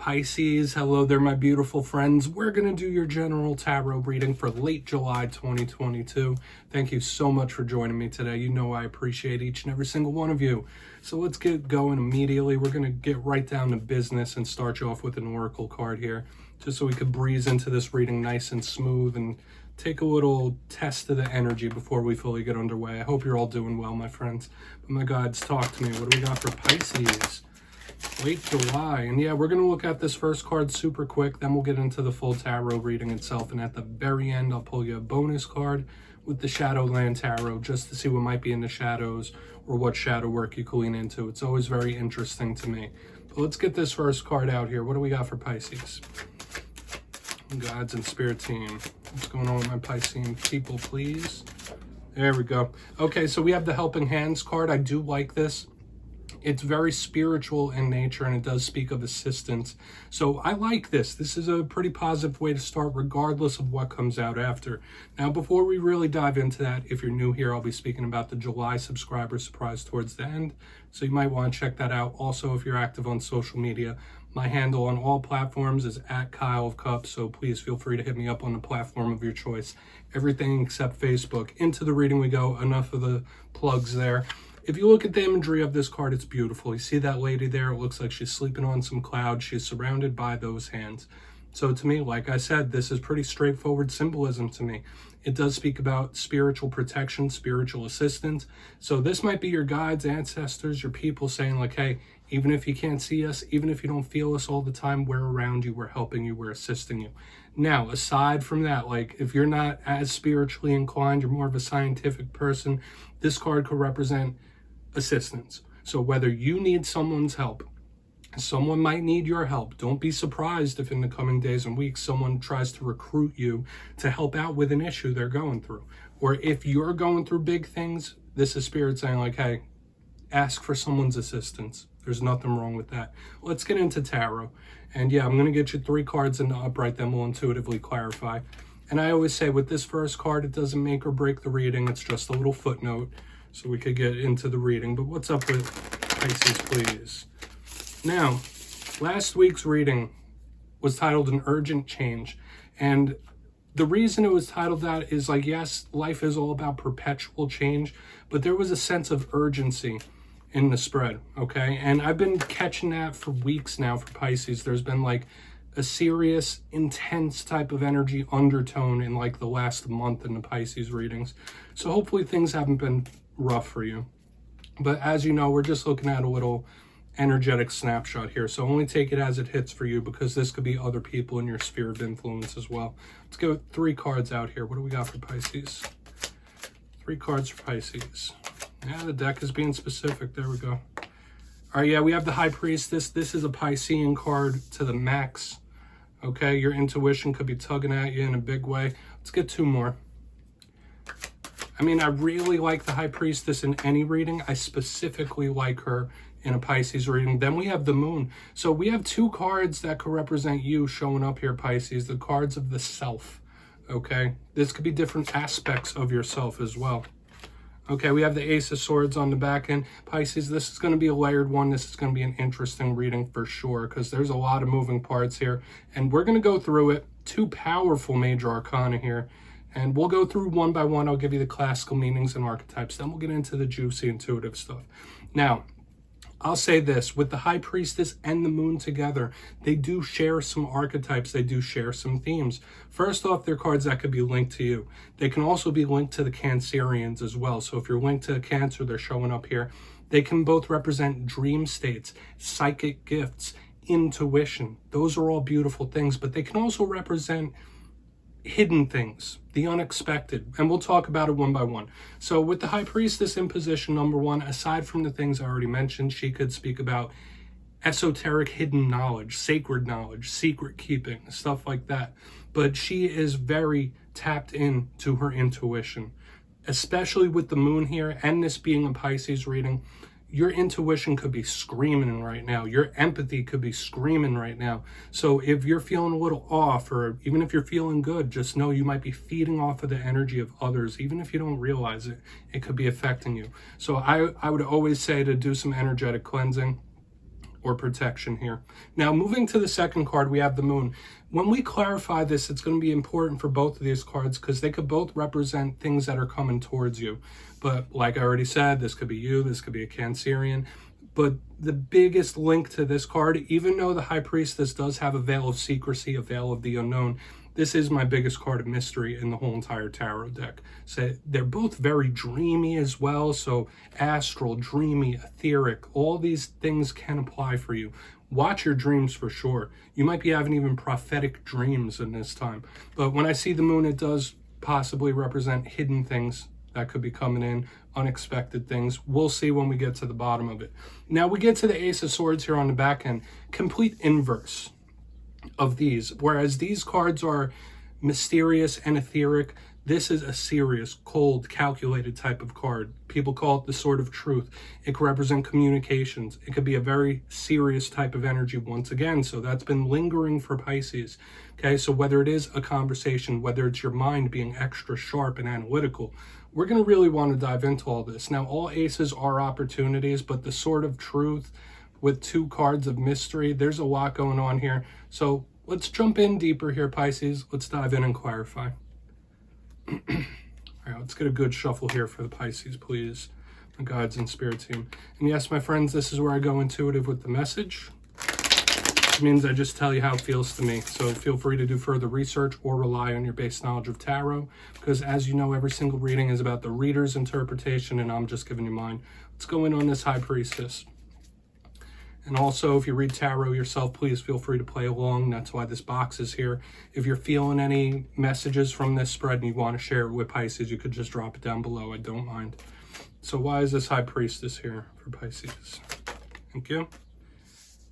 Pisces. Hello there, my beautiful friends. We're going to do your general tarot reading for late July 2022. Thank you so much for joining me today. You know I appreciate each and every single one of you. So let's get going immediately. We're going to get right down to business and start you off with an oracle card here, just so we could breeze into this reading nice and smooth and take a little test of the energy before we fully get underway. I hope you're all doing well, my friends. But my gods, talk to me. What do we got for Pisces? Late July. And yeah, we're going to look at this first card super quick, then we'll get into the full tarot reading itself, and at the very end I'll pull you a bonus card with the Shadowland Tarot just to see what might be in the shadows or what shadow work you can lean into. It's always very interesting to me. But let's get this first card out here. What do we got for Pisces? Gods and Spirit Team. What's going on with my Piscean people, please? There we go. Okay, so we have the Helping Hands card. I do like this. It's very spiritual in nature, and it does speak of assistance. So I like this. This is a pretty positive way to start, regardless of what comes out after. Now, before we really dive into that, if you're new here, I'll be speaking about the July subscriber surprise towards the end. So you might want to check that out. Also, if you're active on social media, my handle on all platforms is @KyleofCups. So please feel free to hit me up on the platform of your choice. Everything except Facebook. Into the reading we go. Enough of the plugs there. If you look at the imagery of this card, it's beautiful. You see that lady there? It looks like she's sleeping on some clouds. She's surrounded by those hands. So to me, like I said, this is pretty straightforward symbolism to me. It does speak about spiritual protection, spiritual assistance. So this might be your guides, ancestors, your people saying like, hey, even if you can't see us, even if you don't feel us all the time, we're around you, we're helping you, we're assisting you. Now, aside from that, like if you're not as spiritually inclined, you're more of a scientific person, this card could represent assistance. So whether you need someone's help, someone might need your help. Don't be surprised if in the coming days and weeks someone tries to recruit you to help out with an issue they're going through. Or if you're going through big things, this is Spirit saying like, hey, ask for someone's assistance. There's nothing wrong with that. Let's get into tarot. And yeah, I'm going to get you 3 cards in the upright, then we'll intuitively clarify. And I always say with this first card, it doesn't make or break the reading. It's just a little footnote, so we could get into the reading. But what's up with Pisces, please? Now, last week's reading was titled An Urgent Change. And the reason it was titled that is like, yes, life is all about perpetual change, but there was a sense of urgency in the spread, okay? And I've been catching that for weeks now for Pisces. There's been like a serious, intense type of energy undertone in like the last month in the Pisces readings. So hopefully things haven't been rough for you. But as you know, we're just looking at a little energetic snapshot here. So only take it as it hits for you, because this could be other people in your sphere of influence as well. Let's go 3 cards out here. What do we got for Pisces? 3 cards for Pisces. Yeah, the deck is being specific. There we go. All right, yeah, we have the High Priestess. This is a Piscean card to the max. Okay, your intuition could be tugging at you in a big way. Let's get 2 more. I mean, I really like the High Priestess in any reading. I specifically like her in a Pisces reading. Then we have the Moon. So we have 2 cards that could represent you showing up here, Pisces. The cards of the self, okay? This could be different aspects of yourself as well. Okay, we have the Ace of Swords on the back end. Pisces, this is going to be a layered one. This is going to be an interesting reading for sure, because there's a lot of moving parts here. And we're going to go through it. 2 powerful major arcana here. And we'll go through one by one. I'll give you the classical meanings and archetypes. Then we'll get into the juicy intuitive stuff. Now, I'll say this. With the High Priestess and the Moon together, they do share some archetypes. They do share some themes. First off, they're cards that could be linked to you. They can also be linked to the Cancerians as well. So if you're linked to Cancer, they're showing up here. They can both represent dream states, psychic gifts, intuition. Those are all beautiful things, but they can also represent hidden things, the unexpected, and we'll talk about it one by one. So with the High Priestess in position number 1, aside from the things I already mentioned, she could speak about esoteric hidden knowledge, sacred knowledge, secret keeping, stuff like that. But she is very tapped into her intuition, especially with the Moon here, and this being a Pisces reading. Your intuition could be screaming right now. Your empathy could be screaming right now. So if you're feeling a little off, or even if you're feeling good, just know you might be feeding off of the energy of others. Even if you don't realize it, it could be affecting you. So I would always say to do some energetic cleansing, or protection here. Now, moving to the second card, we have the moon. When we clarify this, it's going to be important for both of these cards because they could both represent things that are coming towards you. But like I already said, this could be you, this could be a Cancerian. But the biggest link to this card, even though the High Priestess does have a veil of secrecy, a veil of the unknown, this is my biggest card of mystery in the whole entire tarot deck. So they're both very dreamy as well. So astral, dreamy, etheric, all these things can apply for you. Watch your dreams for sure. You might be having even prophetic dreams in this time. But when I see the moon, it does possibly represent hidden things that could be coming in, unexpected things. We'll see when we get to the bottom of it. Now we get to the Ace of Swords here on the back end. Complete inverse of these. Whereas these cards are mysterious and etheric, this is a serious, cold, calculated type of card. People call it the Sword of Truth. It could represent communications. It could be a very serious type of energy once again. So that's been lingering for Pisces. Okay, so whether it is a conversation, whether it's your mind being extra sharp and analytical, we're going to really want to dive into all this. Now, all aces are opportunities, but the Sword of Truth with two cards of mystery, there's a lot going on here. So let's jump in deeper here, Pisces. Let's dive in and clarify. All right, let's get a good shuffle here for the Pisces, please. My guides and spirit team. And yes, my friends, this is where I go intuitive with the message. It means I just tell you how it feels to me. So feel free to do further research or rely on your base knowledge of tarot. Because as you know, every single reading is about the reader's interpretation, and I'm just giving you mine. Let's go in on this High Priestess. And also, if you read tarot yourself, please feel free to play along. That's why this box is here. If you're feeling any messages from this spread and you want to share it with Pisces, you could just drop it down below. I don't mind. So why is this High Priestess here for Pisces? Thank you.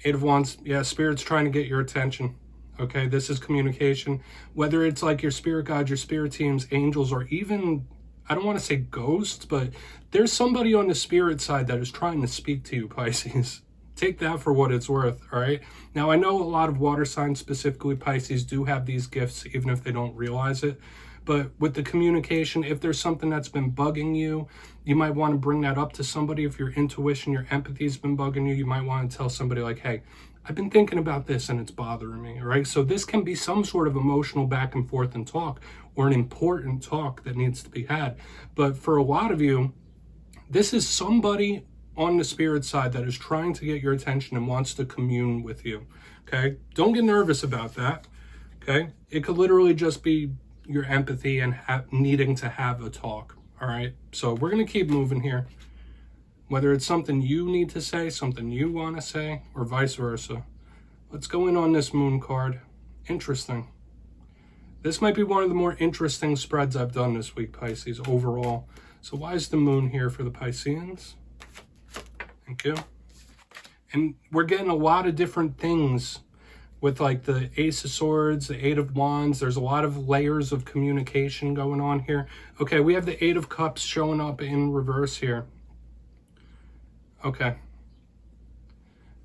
Eight of Wands. Yeah, Spirit's trying to get your attention. Okay, this is communication. Whether it's like your spirit guides, your spirit teams, angels, or even, I don't want to say ghosts, but there's somebody on the spirit side that is trying to speak to you, Pisces. Take that for what it's worth, all right? Now, I know a lot of water signs, specifically Pisces, do have these gifts, even if they don't realize it. But with the communication, if there's something that's been bugging you, you might want to bring that up to somebody. If your intuition, your empathy has been bugging you, you might want to tell somebody like, hey, I've been thinking about this and it's bothering me, all right? So this can be some sort of emotional back and forth and talk, or an important talk that needs to be had. But for a lot of you, this is somebody on the spirit side that is trying to get your attention and wants to commune with you, okay? Don't get nervous about that, okay? It could literally just be your empathy and needing to have a talk, all right? So we're going to keep moving here. Whether it's something you need to say, something you want to say, or vice versa. Let's go in on this moon card. Interesting. This might be one of the more interesting spreads I've done this week, Pisces, overall. So why is the moon here for the Pisceans? Thank you. And we're getting a lot of different things with like the Ace of Swords, the Eight of Wands. There's a lot of layers of communication going on here. Okay, we have the Eight of Cups showing up in reverse here. Okay.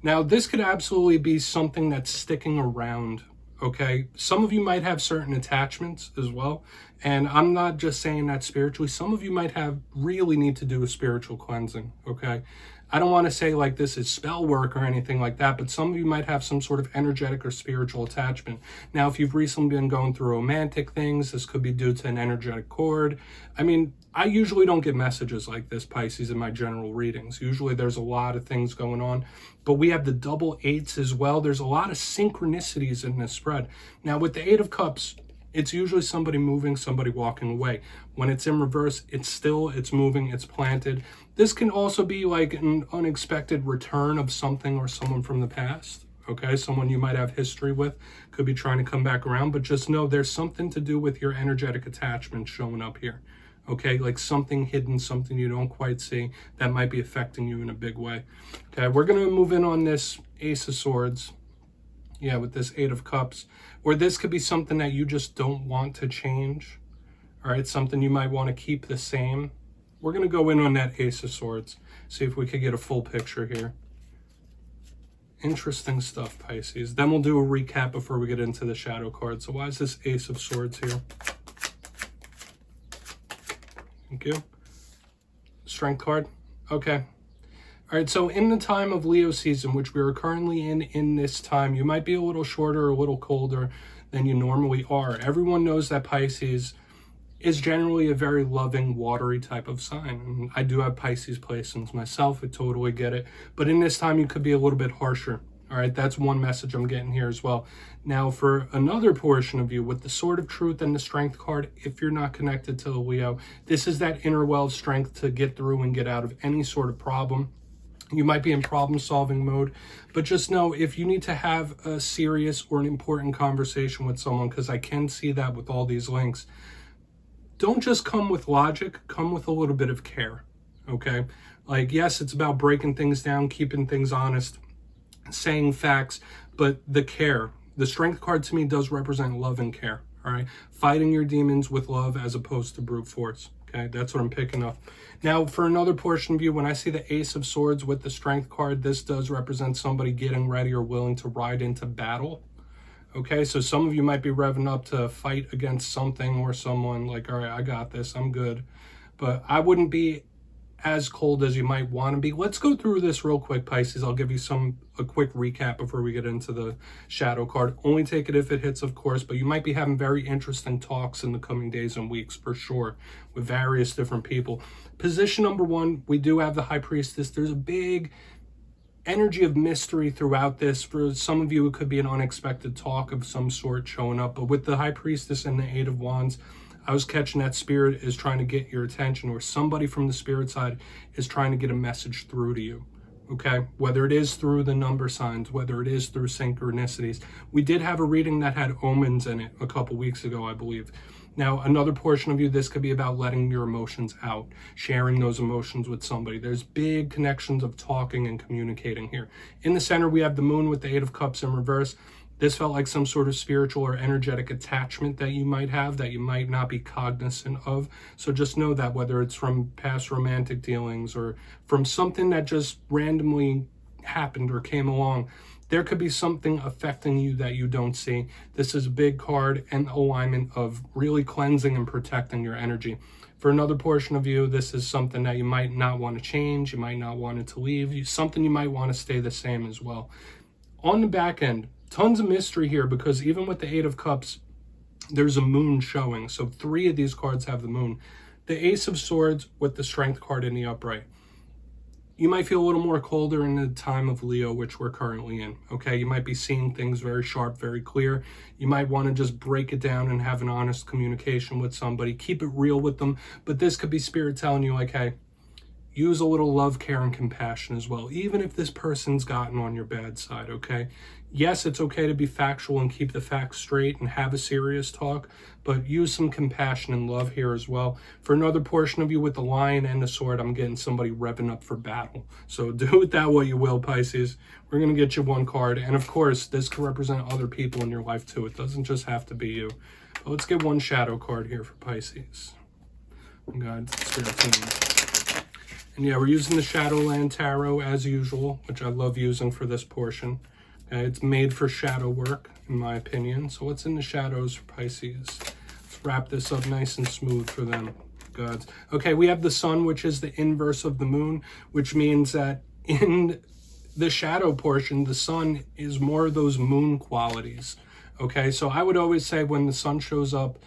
Now, this could absolutely be something that's sticking around, okay? Some of you might have certain attachments as well. And I'm not just saying that spiritually. Some of you might really need to do a spiritual cleansing, okay? I don't want to say like this is spell work or anything like that, but some of you might have some sort of energetic or spiritual attachment. Now, if you've recently been going through romantic things, this could be due to an energetic cord. I mean, I usually don't get messages like this, Pisces, in my general readings. Usually there's a lot of things going on, but we have the double eights as well. There's a lot of synchronicities in this spread. Now, with the Eight of Cups, it's usually somebody moving, somebody walking away. When it's in reverse, it's moving, it's planted. This can also be like an unexpected return of something or someone from the past, okay? Someone you might have history with could be trying to come back around, but just know there's something to do with your energetic attachment showing up here, okay? Like something hidden, something you don't quite see that might be affecting you in a big way. Okay, we're gonna move in on this Ace of Swords. Yeah, with this Eight of Cups, or this could be something that you just don't want to change, all right? Something you might want to keep the same. We're going to go in on that Ace of Swords, see if we could get a full picture here. Interesting stuff, Pisces. Then we'll do a recap before we get into the shadow card. So why is this Ace of Swords here? Thank you. Strength card. Okay. All right, so in the time of Leo season, which we are currently in this time, you might be a little shorter, a little colder than you normally are. Everyone knows that Pisces is generally a very loving, watery type of sign. And I do have Pisces placements myself. I totally get it. But in this time, you could be a little bit harsher. All right, that's one message I'm getting here as well. Now, for another portion of you, with the Sword of Truth and the Strength card, if you're not connected to the Leo, this is that inner well of strength to get through and get out of any sort of problem. You might be in problem-solving mode, but just know if you need to have a serious or an important conversation with someone, because I can see that with all these links, don't just come with logic, come with a little bit of care, okay? Like, yes, it's about breaking things down, keeping things honest, saying facts, but the care. The Strength card to me does represent love and care, all right? Fighting your demons with love as opposed to brute force, okay? That's what I'm picking up. Now, for another portion of you, when I see the Ace of Swords with the Strength card, this does represent somebody getting ready or willing to ride into battle. Okay, so some of you might be revving up to fight against something or someone, like, all right, I got this, I'm good. But I wouldn't be as cold as you might want to be. Let's go through this real quick, Pisces. I'll give you a quick recap before we get into the shadow card. Only take it if it hits, of course, but you might be having very interesting talks in the coming days and weeks for sure with various different people. Position number one, we do have the High Priestess. There's a big energy of mystery throughout this. For some of you, it could be an unexpected talk of some sort showing up, but with the High Priestess and the Eight of Wands, I was catching that spirit is trying to get your attention, or somebody from the spirit side is trying to get a message through to you, okay? Whether it is through the number signs, whether it is through synchronicities. We did have a reading that had omens in it a couple weeks ago, I believe. Now, another portion of you, this could be about letting your emotions out, sharing those emotions with somebody. There's big connections of talking and communicating here. In the center, we have the Moon with the Eight of Cups in reverse. This felt like some sort of spiritual or energetic attachment that you might have that you might not be cognizant of. So just know that whether it's from past romantic dealings or from something that just randomly happened or came along, there could be something affecting you that you don't see. This is a big card and alignment of really cleansing and protecting your energy. For another portion of you, this is something that you might not want to change. You might not want it to leave. Something you might want to stay the same as well. On the back end, tons of mystery here, because even with the Eight of Cups, there's a moon showing. So 3 of these cards have the moon. The Ace of Swords with the Strength card in the upright. You might feel a little more colder in the time of Leo, which we're currently in, okay? You might be seeing things very sharp, very clear. You might want to just break it down and have an honest communication with somebody. Keep it real with them. But this could be spirit telling you, like, hey, use a little love, care, and compassion as well, even if this person's gotten on your bad side, okay? Yes, it's okay to be factual and keep the facts straight and have a serious talk, but use some compassion and love here as well. For another portion of you with the Lion and the Sword, I'm getting somebody revving up for battle. So do with that what you will, Pisces. We're going to get you one card. And of course, this can represent other people in your life too. It doesn't just have to be you. But let's get one shadow card here for Pisces. God, Spirit team. And yeah, we're using the Shadowland Tarot as usual, which I love using for this portion. It's made for shadow work, in my opinion. So what's in the shadows for Pisces? Let's wrap this up nice and smooth for them, gods. Okay, we have the Sun, which is the inverse of the Moon, which means that in the shadow portion, the Sun is more of those moon qualities. Okay, so I would always say when the Sun shows up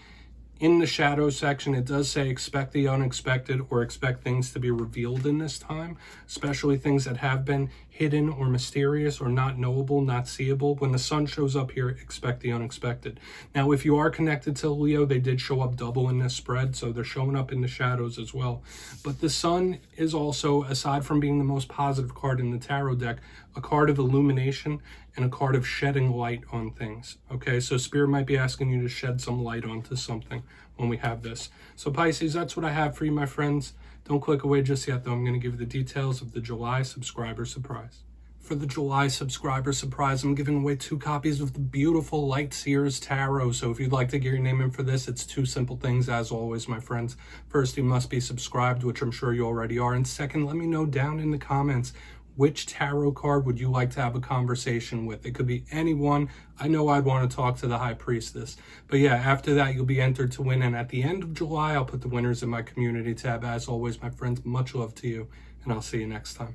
in the shadow section, it does say expect the unexpected, or expect things to be revealed in this time, especially things that have been hidden or mysterious or not knowable, not seeable. When the Sun shows up here, expect the unexpected. Now, if you are connected to Leo, they did show up double in this spread, so they're showing up in the shadows as well. But the Sun is also, aside from being the most positive card in the tarot deck, a card of illumination and a card of shedding light on things. Okay, so Spirit might be asking you to shed some light onto something when we have this. So Pisces, that's what I have for you, my friends. Don't click away just yet, though. I'm going to give you the details of the July subscriber surprise. For the July subscriber surprise, I'm giving away 2 copies of the beautiful Light Seers Tarot. So if you'd like to get your name in for this, it's 2 simple things, as always, my friends. First, you must be subscribed, which I'm sure you already are. And second, let me know down in the comments, which tarot card would you like to have a conversation with? It could be anyone. I know I'd want to talk to the High Priestess. But yeah, after that, you'll be entered to win. And at the end of July, I'll put the winners in my community tab. As always, my friends, much love to you, and I'll see you next time.